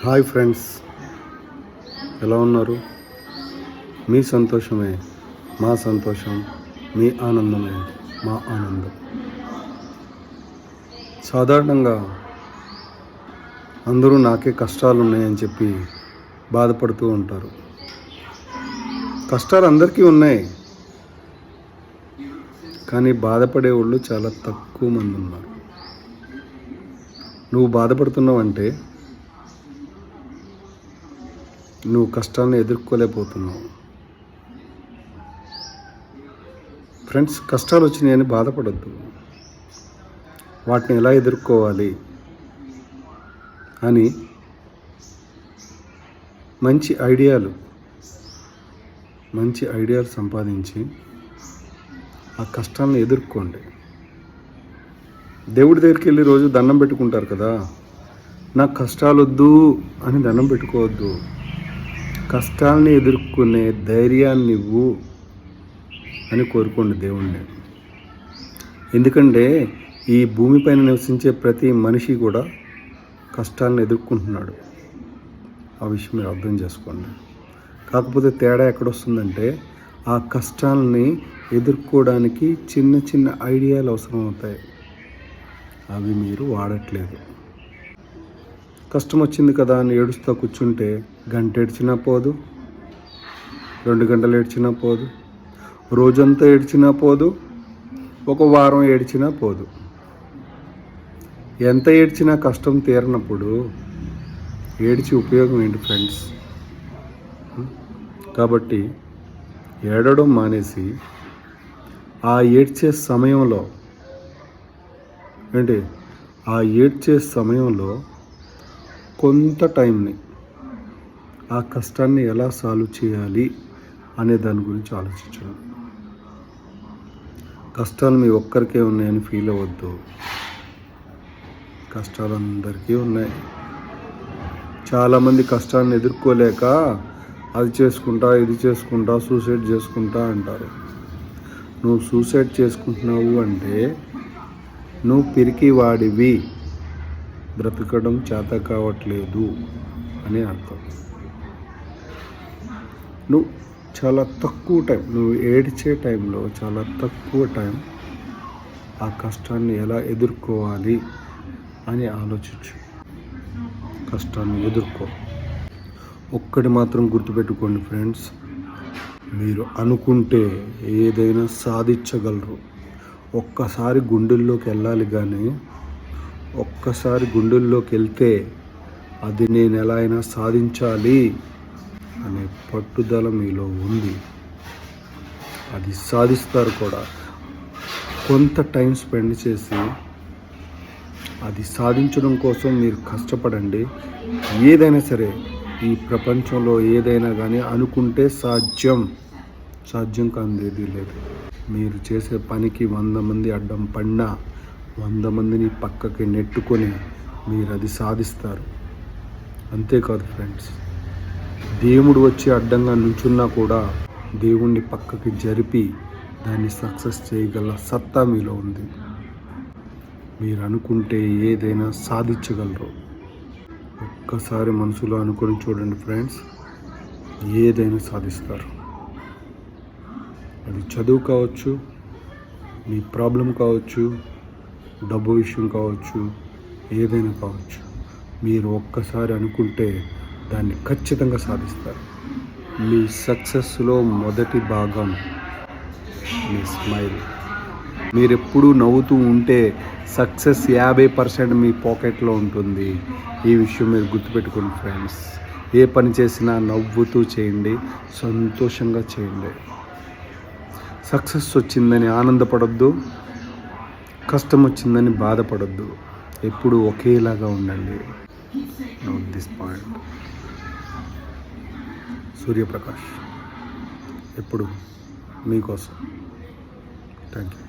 Hi friends, ఎలా ఉన్నారు? మీ సంతోషమే మా సంతోషం, మీ ఆనందమే మా ఆనందం. సాధారణంగా అందరూ నాకే కష్టాలు ఉన్నాయని చెప్పి బాధపడుతూ ఉంటారు. కష్టాలు అందరికీ ఉన్నాయి, కానీ బాధపడే వాళ్ళు చాలా తక్కువ మంది ఉన్నారు. నువ్వు బాధపడుతున్నావంటే నువ్వు కష్టాలను ఎదుర్కోలేకపోతున్నావు. ఫ్రెండ్స్, కష్టాలు వచ్చినాయని బాధపడద్దు. వాటిని ఎలా ఎదుర్కోవాలి అని మంచి ఐడియాలు సంపాదించి ఆ కష్టాలను ఎదుర్కోండి. దేవుడి దగ్గరికి వెళ్ళి రోజు దండం పెట్టుకుంటారు కదా, నాకు కష్టాలు వద్దు అని దండం పెట్టుకోవద్దు. కష్టాలని ఎదుర్కొనే ధైర్యాన్ని ఇవ్వు అని కోరుకోండి దేవుణ్ణి. ఎందుకంటే ఈ భూమిపైన నివసించే ప్రతి మనిషి కూడా కష్టాలను ఎదుర్కొంటున్నాడు. ఆ విషయం మీరు అర్థం చేసుకోండి. కాకపోతే తేడా ఎక్కడొస్తుందంటే ఆ కష్టాలని ఎదుర్కోవడానికి చిన్న చిన్న ఐడియాలు అవసరం అవుతాయి. అవి మీరు వాడట్లేదు. కష్టం వచ్చింది కదా అని ఏడుస్తూ కూర్చుంటే గంట ఏడ్చినా పోదు, 2 గంటలు ఏడ్చినా పోదు, రోజంతా ఏడ్చినా పోదు, ఒక వారం ఏడ్చినా పోదు. ఎంత ఏడ్చినా కష్టం తీరినప్పుడు ఏడ్చి ఉపయోగం ఏంటి ఫ్రెండ్స్? కాబట్టి ఏడవడం మానేసి ఆ ఏడ్చే సమయంలో కొంత టైంని ఆ కష్టాన్ని ఎలా సాల్వ్ చేయాలి అనే దాని గురించి ఆలోచించడం. కష్టాలు మీ ఒక్కరికే ఉన్నాయని ఫీల్ అవ్వద్దు. కష్టాలు అందరికీ ఉన్నాయి. చాలామంది కష్టాన్ని ఎదుర్కోలేక అది చేసుకుంటా ఇది చేసుకుంటా సూసైడ్ చేసుకుంటా అంటారు. నువ్వు సూసైడ్ చేసుకుంటున్నావు అంటే నువ్వు పిరికి వాడివి, బ్రతకడం చేత కావట్లేదు అని అర్థం. నువ్వు చాలా తక్కువ టైం, నువ్వు ఏడ్చే టైంలో చాలా తక్కువ టైం ఆ కష్టాన్ని ఎలా ఎదుర్కోవాలి అని ఆలోచించు. కష్టాన్ని ఎదుర్కో. ఒక్కటి మాత్రం గుర్తుపెట్టుకోండి ఫ్రెండ్స్, మీరు అనుకుంటే ఏదైనా సాధించగలరు. ఒక్కసారి గుండెల్లోకి వెళ్ళాలి, కానీ ఒక్కసారి గుండెల్లోకి వెళ్తే అది నేను ఎలా అయినా సాధించాలి అనే పట్టుదల మీలో ఉంది. అది సాధిస్తారు కూడా. కొంత టైం స్పెండ్ చేసి అది సాధించడం కోసం మీరు కష్టపడండి. ఏదైనా సరే ఈ ప్రపంచంలో ఏదైనా కానీ అనుకుంటే సాధ్యం కానిది లేదు. మీరు చేసే పనికి 100 మంది అడ్డం పడినా 100 మందిని పక్కకి నెట్టుకొని మీరు అది సాధిస్తారు. అంతేకాదు ఫ్రెండ్స్, దేవుడు వచ్చి అడ్డంగా నుంచున్నా కూడా దేవుణ్ణి పక్కకి జరిపి దాన్ని సక్సెస్ చేయగల సత్తా మీలో ఉంది. మీరు అనుకుంటే ఏదైనా సాధించగలరు. ఒక్కసారి మనసులో అనుకొని చూడండి ఫ్రెండ్స్, ఏదైనా సాధిస్తారు. అది చదువు కావచ్చు, మీ ప్రాబ్లం కావచ్చు, డబ్బు విషయం కావచ్చు, ఏదైనా కావచ్చు. మీరు ఒక్కసారి అనుకుంటే దాన్ని ఖచ్చితంగా సాధిస్తారు. మీ సక్సెస్లో మొదటి భాగం మీ స్మైల్. మీరు ఎప్పుడూ నవ్వుతూ ఉంటే సక్సెస్ 50% మీ పాకెట్లో ఉంటుంది. ఈ విషయం మీరు గుర్తుపెట్టుకోండి ఫ్రెండ్స్. ఏ పని చేసినా నవ్వుతూ చేయండి, సంతోషంగా చేయండి. సక్సెస్ వచ్చిందని ఆనందపడొద్దు, కష్టం వచ్చిందని బాధపడొద్దు. ఎప్పుడు ఒకేలాగా ఉండండి. Note this point. సూర్యప్రకాష్ ఎప్పుడు మీకోసం. Thank you.